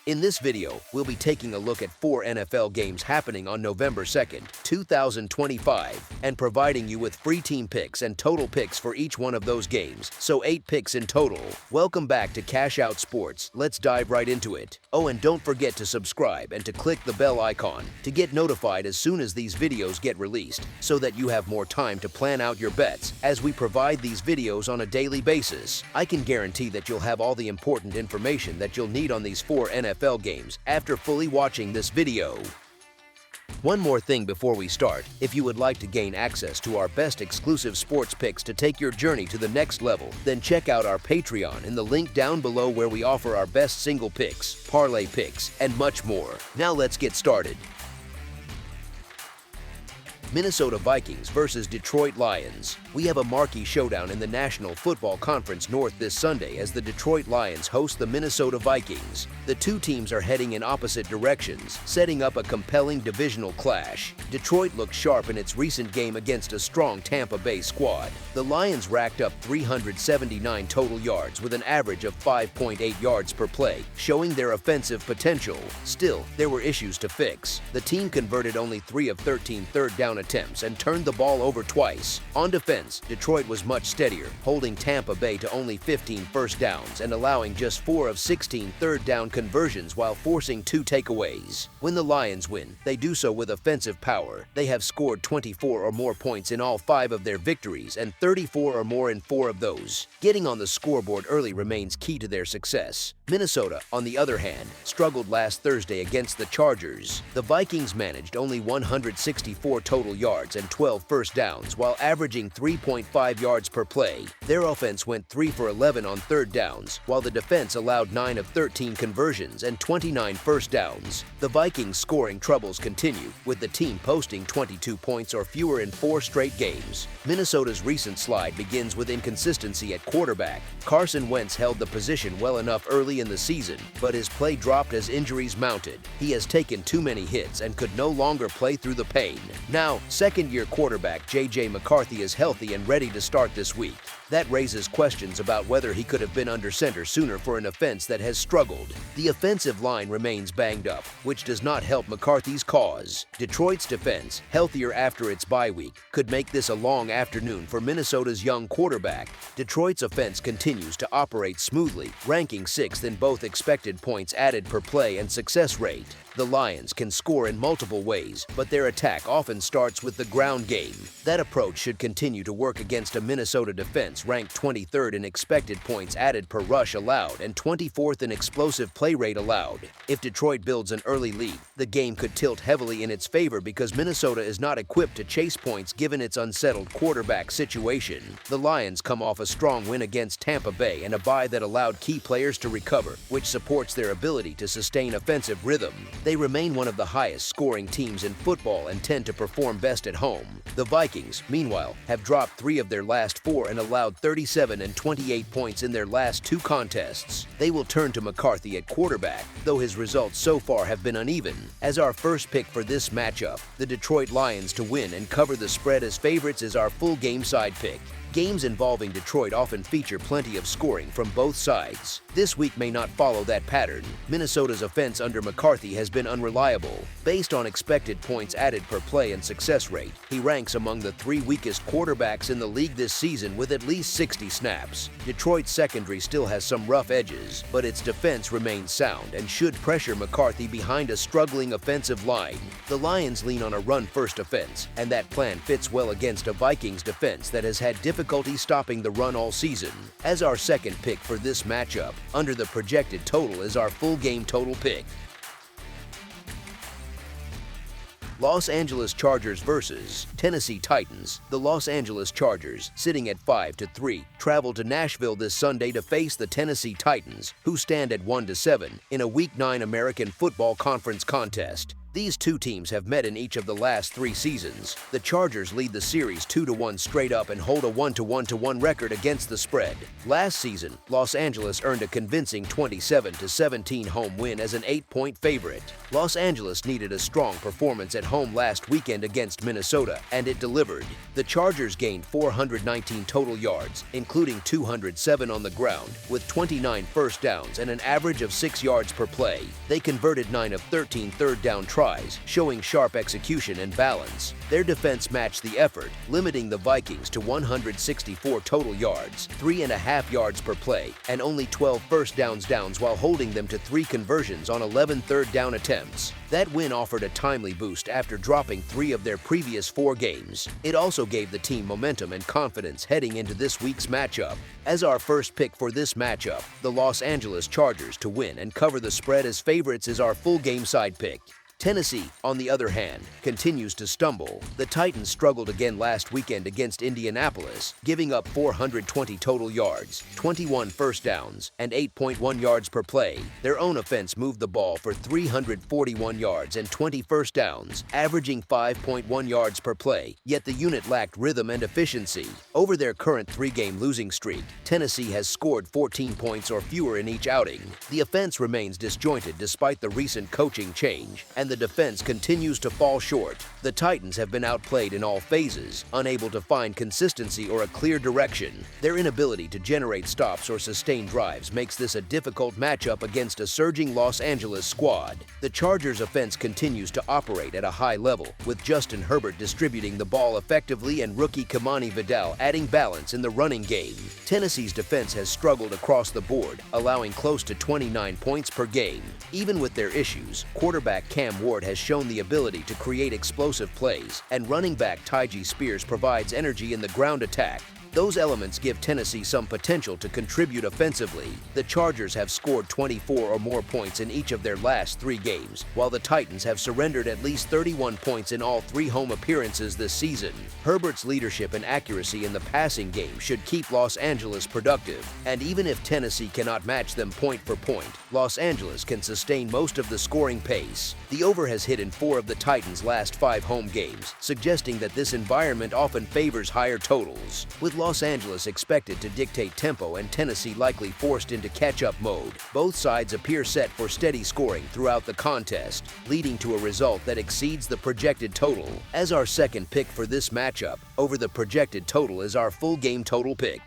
In this video, we'll be taking a look at 4 NFL games happening on November 2nd, 2025, and providing you with free team picks and total picks for each one of those games, so 8 picks in total. Welcome back to Cash Out Sports. Let's dive right into it. Oh, and don't forget to subscribe and to click the bell icon to get notified as soon as these videos get released, so that you have more time to plan out your bets as we provide these videos on a daily basis. I can guarantee that you'll have all the important information that you'll need on these 4 NFL games after fully watching this video. One more thing before we start: if you would like to gain access to our best exclusive sports picks to take your journey to the next level, then check out our Patreon in the link down below, where we offer our best single picks, parlay picks, and much more. Now let's get started. Minnesota Vikings versus Detroit Lions. We have a marquee showdown in the National Football Conference North this Sunday as the Detroit Lions host the Minnesota Vikings. The two teams are heading in opposite directions, setting up a compelling divisional clash. Detroit looked sharp in its recent game against a strong Tampa Bay squad. The Lions racked up 379 total yards with an average of 5.8 yards per play, showing their offensive potential. Still, there were issues to fix. The team converted only 3 of 13 third down attempts and turned the ball over twice. On defense, Detroit was much steadier, holding Tampa Bay to only 15 first downs and allowing just 4 of 16 third down conversions while forcing 2 takeaways. When the Lions win, they do so with offensive power. They have scored 24 or more points in all 5 of their victories and 34 or more in 4 of those. Getting on the scoreboard early remains key to their success. Minnesota, on the other hand, struggled last Thursday against the Chargers. The Vikings managed only 164 total yards and 12 first downs while averaging 3.5 yards per play. Their offense went 3 for 11 on third downs, while the defense allowed 9 of 13 conversions and 29 first downs. The Vikings' scoring troubles continue, with the team posting 22 points or fewer in 4 straight games. Minnesota's recent slide begins with inconsistency at quarterback. Carson Wentz held the position well enough early in the season, but his play dropped as injuries mounted. He has taken too many hits and could no longer play through the pain. Now, second-year quarterback J.J. McCarthy is healthy and ready to start this week. That raises questions about whether he could have been under center sooner for an offense that has struggled. The offensive line remains banged up, which does not help McCarthy's cause. Detroit's defense, healthier after its bye week, could make this a long afternoon for Minnesota's young quarterback. Detroit's offense continues to operate smoothly, ranking 6th in both expected points added per play and success rate. The Lions can score in multiple ways, but their attack often starts with the ground game. That approach should continue to work against a Minnesota defense ranked 23rd in expected points added per rush allowed and 24th in explosive play rate allowed. If Detroit builds an early lead, the game could tilt heavily in its favor because Minnesota is not equipped to chase points given its unsettled quarterback situation. The Lions come off a strong win against Tampa Bay and a bye that allowed key players to recover, which supports their ability to sustain offensive rhythm. They remain one of the highest scoring teams in football and tend to perform best at home. The Vikings, meanwhile, have dropped 3 of their last 4 and allowed 37 and 28 points in their last 2 contests. They will turn to McCarthy at quarterback, though his results so far have been uneven. As our first pick for this matchup, the Detroit Lions to win and cover the spread as favorites is our full game side pick. Games involving Detroit often feature plenty of scoring from both sides. This week may not follow that pattern. Minnesota's offense under McCarthy has been unreliable. Based on expected points added per play and success rate, he ranks among the 3 weakest quarterbacks in the league this season with at least 60 snaps. Detroit's secondary still has some rough edges, but its defense remains sound and should pressure McCarthy behind a struggling offensive line. The Lions lean on a run-first offense, and that plan fits well against a Vikings defense that has had difficulty stopping the run all season. As our second pick for this matchup, under the projected total is our full game total pick. Los Angeles Chargers versus Tennessee Titans. The Los Angeles Chargers, sitting at 5-3, travel to Nashville this Sunday to face the Tennessee Titans, who stand at 1-7 in a Week 9 American Football Conference contest. These two teams have met in each of the last 3 seasons. The Chargers lead the series 2-1 straight up and hold a 1-1 record against the spread. Last season, Los Angeles earned a convincing 27-17 home win as an 8-point favorite. Los Angeles needed a strong performance at home last weekend against Minnesota, and it delivered. The Chargers gained 419 total yards, including 207 on the ground, with 29 first downs and an average of 6 yards per play. They converted 9 of 13 third-down tries, showing sharp execution and balance. Their defense matched the effort, limiting the Vikings to 164 total yards, 3.5 yards per play, and only 12 first downs while holding them to 3 conversions on 11 third-down attempts. That win offered a timely boost after dropping 3 of their previous 4 games. It also gave the team momentum and confidence heading into this week's matchup. As our first pick for this matchup, the Los Angeles Chargers to win and cover the spread as favorites is our full game side pick. Tennessee, on the other hand, continues to stumble. The Titans struggled again last weekend against Indianapolis, giving up 420 total yards, 21 first downs, and 8.1 yards per play. Their own offense moved the ball for 341 yards and 20 first downs, averaging 5.1 yards per play, yet the unit lacked rhythm and efficiency. Over their current 3-game losing streak, Tennessee has scored 14 points or fewer in each outing. The offense remains disjointed despite the recent coaching change, and the defense continues to fall short. The Titans have been outplayed in all phases, unable to find consistency or a clear direction. Their inability to generate stops or sustain drives makes this a difficult matchup against a surging Los Angeles squad. The Chargers' offense continues to operate at a high level, with Justin Herbert distributing the ball effectively and rookie Kamani Vidal adding balance in the running game. Tennessee's defense has struggled across the board, allowing close to 29 points per game. Even with their issues, quarterback Cam Ward has shown the ability to create explosive plays, and running back Tyjae Spears provides energy in the ground attack. Those elements give Tennessee some potential to contribute offensively. The Chargers have scored 24 or more points in each of their last 3 games, while the Titans have surrendered at least 31 points in all 3 home appearances this season. Herbert's leadership and accuracy in the passing game should keep Los Angeles productive, and even if Tennessee cannot match them point for point, Los Angeles can sustain most of the scoring pace. The over has hit in 4 of the Titans' last 5 home games, suggesting that this environment often favors higher totals. With Los Angeles expected to dictate tempo and Tennessee likely forced into catch-up mode, both sides appear set for steady scoring throughout the contest, leading to a result that exceeds the projected total. As our second pick for this matchup, over the projected total is our full game total pick.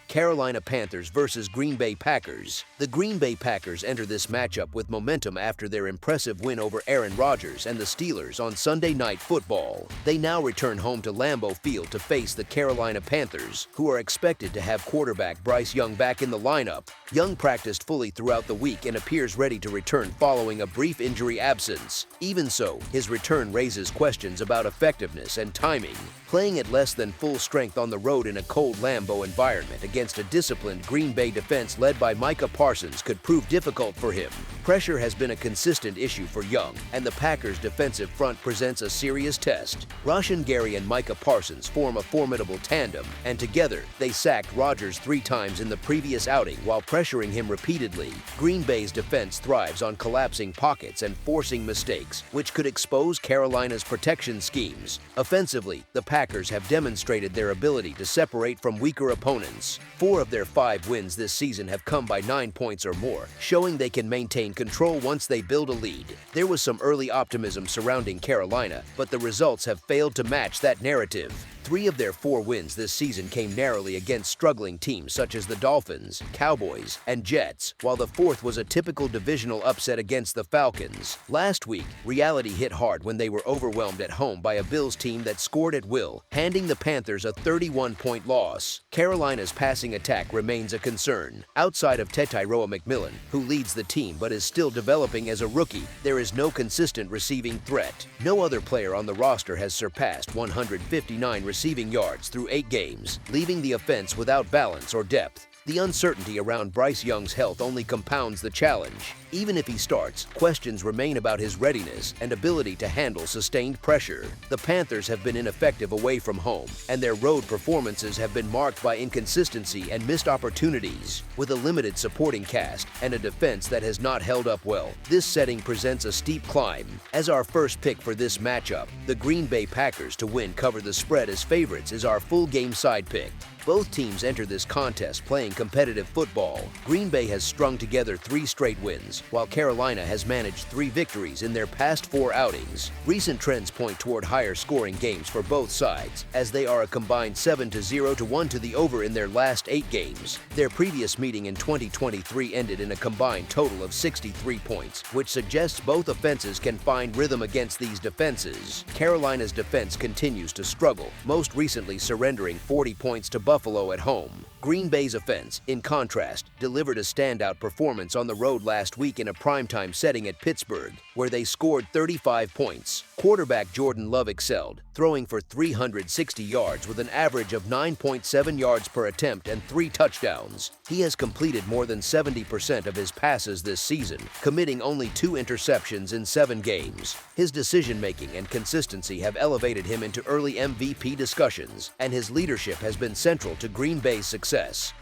Carolina Panthers versus Green Bay Packers. The Green Bay Packers enter this matchup with momentum after their impressive win over Aaron Rodgers and the Steelers on Sunday Night Football. They now return home to Lambeau Field to face the Carolina Panthers, who are expected to have quarterback Bryce Young back in the lineup. Young practiced fully throughout the week and appears ready to return following a brief injury absence. Even so, his return raises questions about effectiveness and timing. Playing at less than full strength on the road in a cold Lambeau environment against a disciplined Green Bay defense led by Micah Parsons could prove difficult for him. Pressure has been a consistent issue for Young, and the Packers' defensive front presents a serious test. Rashan Gary and Micah Parsons form a formidable tandem, and together they sacked Rodgers 3 times in the previous outing while pressuring him repeatedly. Green Bay's defense thrives on collapsing pockets and forcing mistakes, which could expose Carolina's protection schemes. Offensively, the Packers have demonstrated their ability to separate from weaker opponents. 4 of their 5 wins this season have come by 9 points or more, showing they can maintain control once they build a lead. There was some early optimism surrounding Carolina, but the results have failed to match that narrative. 3 of their 4 wins this season came narrowly against struggling teams such as the Dolphins, Cowboys, and Jets, while the 4th was a typical divisional upset against the Falcons. Last week, reality hit hard when they were overwhelmed at home by a Bills team that scored at will, handing the Panthers a 31-point loss. Carolina's passing attack remains a concern. Outside of Tetairoa McMillan, who leads the team but is still developing as a rookie, there is no consistent receiving threat. No other player on the roster has surpassed 159 receiving yards through 8 games, leaving the offense without balance or depth. The uncertainty around Bryce Young's health only compounds the challenge. Even if he starts, questions remain about his readiness and ability to handle sustained pressure. The Panthers have been ineffective away from home, and their road performances have been marked by inconsistency and missed opportunities. With a limited supporting cast and a defense that has not held up well, this setting presents a steep climb. As our first pick for this matchup, the Green Bay Packers to win cover the spread as favorites is our full game side pick. Both teams enter this contest playing competitive football. Green Bay has strung together 3 straight wins, while Carolina has managed 3 victories in their past 4 outings. Recent trends point toward higher scoring games for both sides, as they are a combined 7-0 to 1 to the over in their last 8 games. Their previous meeting in 2023 ended in a combined total of 63 points, which suggests both offenses can find rhythm against these defenses. Carolina's defense continues to struggle, most recently surrendering 40 points to Buffalo at home. Green Bay's offense, in contrast, delivered a standout performance on the road last week in a primetime setting at Pittsburgh, where they scored 35 points. Quarterback Jordan Love excelled, throwing for 360 yards with an average of 9.7 yards per attempt and 3 touchdowns. He has completed more than 70% of his passes this season, committing only 2 interceptions in 7 games. His decision-making and consistency have elevated him into early MVP discussions, and his leadership has been central to Green Bay's success.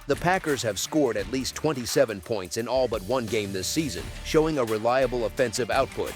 The Packers have scored at least 27 points in all but 1 game this season, showing a reliable offensive output.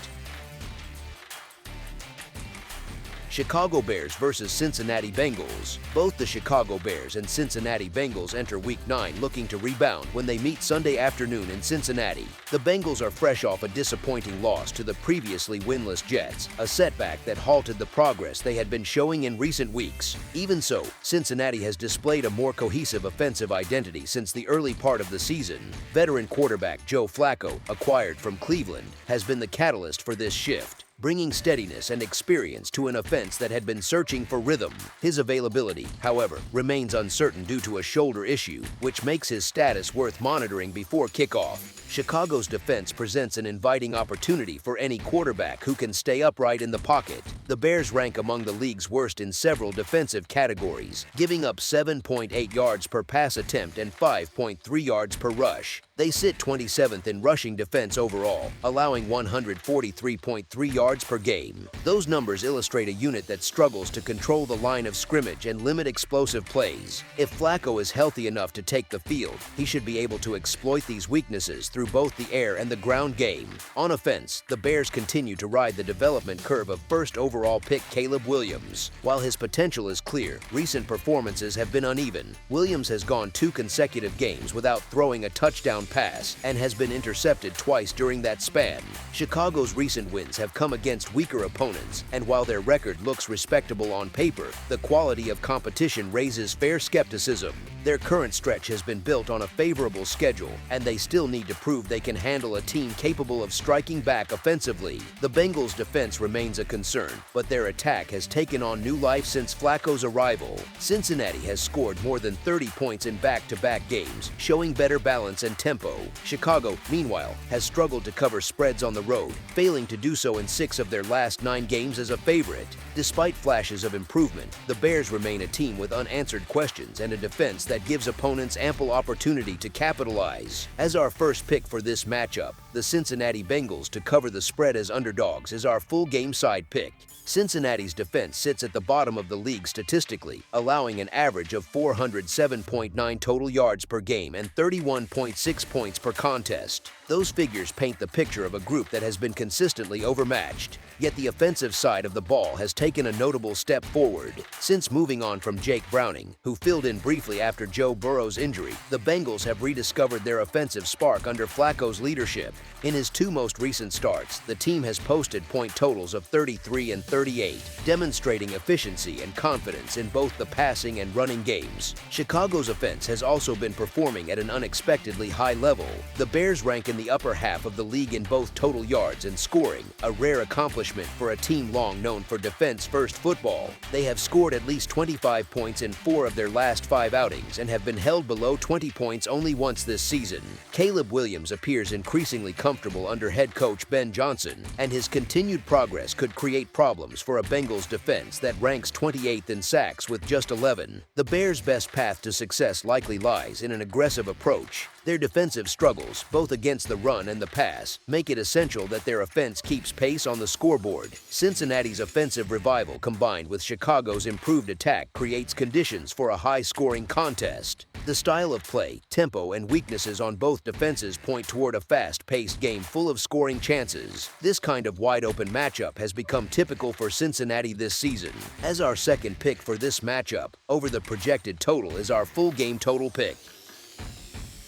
Chicago Bears versus Cincinnati Bengals. Both the Chicago Bears and Cincinnati Bengals enter Week 9 looking to rebound when they meet Sunday afternoon in Cincinnati. The Bengals are fresh off a disappointing loss to the previously winless Jets, a setback that halted the progress they had been showing in recent weeks. Even so, Cincinnati has displayed a more cohesive offensive identity since the early part of the season. Veteran quarterback Joe Flacco, acquired from Cleveland, has been the catalyst for this shift, bringing steadiness and experience to an offense that had been searching for rhythm. His availability, however, remains uncertain due to a shoulder issue, which makes his status worth monitoring before kickoff. Chicago's defense presents an inviting opportunity for any quarterback who can stay upright in the pocket. The Bears rank among the league's worst in several defensive categories, giving up 7.8 yards per pass attempt and 5.3 yards per rush. They sit 27th in rushing defense overall, allowing 143.3 yards per game. Those numbers illustrate a unit that struggles to control the line of scrimmage and limit explosive plays. If Flacco is healthy enough to take the field, he should be able to exploit these weaknesses through both the air and the ground game. On offense, the Bears continue to ride the development curve of first overall pick Caleb Williams. While his potential is clear, recent performances have been uneven. Williams has gone 2 consecutive games without throwing a touchdown pass and has been intercepted twice during that span. Chicago's recent wins have come against weaker opponents, and while their record looks respectable on paper, the quality of competition raises fair skepticism. Their current stretch has been built on a favorable schedule, and they still need to prove they can handle a team capable of striking back offensively. The Bengals' defense remains a concern, but their attack has taken on new life since Flacco's arrival. Cincinnati has scored more than 30 points in back-to-back games, showing better balance and tempo. Chicago, meanwhile, has struggled to cover spreads on the road, failing to do so in 6 of their last 9 games as a favorite. Despite flashes of improvement, the Bears remain a team with unanswered questions and a defense that gives opponents ample opportunity to capitalize. As our first pick for this matchup, the Cincinnati Bengals to cover the spread as underdogs is our full game side pick. Cincinnati's defense sits at the bottom of the league statistically, allowing an average of 407.9 total yards per game and 31.6 points per contest. Those figures paint the picture of a group that has been consistently overmatched. Yet the offensive side of the ball has taken a notable step forward. Since moving on from Jake Browning, who filled in briefly after Joe Burrow's injury, the Bengals have rediscovered their offensive spark under Flacco's leadership. In his 2 most recent starts, the team has posted point totals of 33 and 38, demonstrating efficiency and confidence in both the passing and running games. Chicago's offense has also been performing at an unexpectedly high level. The Bears rank in the upper half of the league in both total yards and scoring, a rare accomplishment punishment for a team long known for defense-first football. They have scored at least 25 points in 4 of their last 5 outings and have been held below 20 points only once this season. Caleb Williams appears increasingly comfortable under head coach Ben Johnson, and his continued progress could create problems for a Bengals defense that ranks 28th in sacks with just 11. The Bears' best path to success likely lies in an aggressive approach. Their defensive struggles, both against the run and the pass, make it essential that their offense keeps pace on the scoreboard. Cincinnati's offensive revival combined with Chicago's improved attack creates conditions for a high-scoring contest. The style of play, tempo, and weaknesses on both defenses point toward a fast-paced game full of scoring chances. This kind of wide-open matchup has become typical for Cincinnati this season. As our second pick for this matchup, over the projected total is our full game total pick.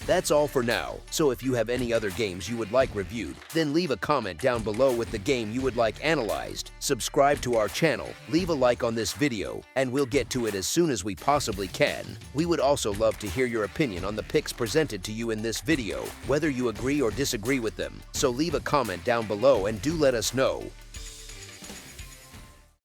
That's all for now, so if you have any other games you would like reviewed, then leave a comment down below with the game you would like analyzed, subscribe to our channel, leave a like on this video, and we'll get to it as soon as we possibly can. We would also love to hear your opinion on the picks presented to you in this video, whether you agree or disagree with them, so leave a comment down below and do let us know.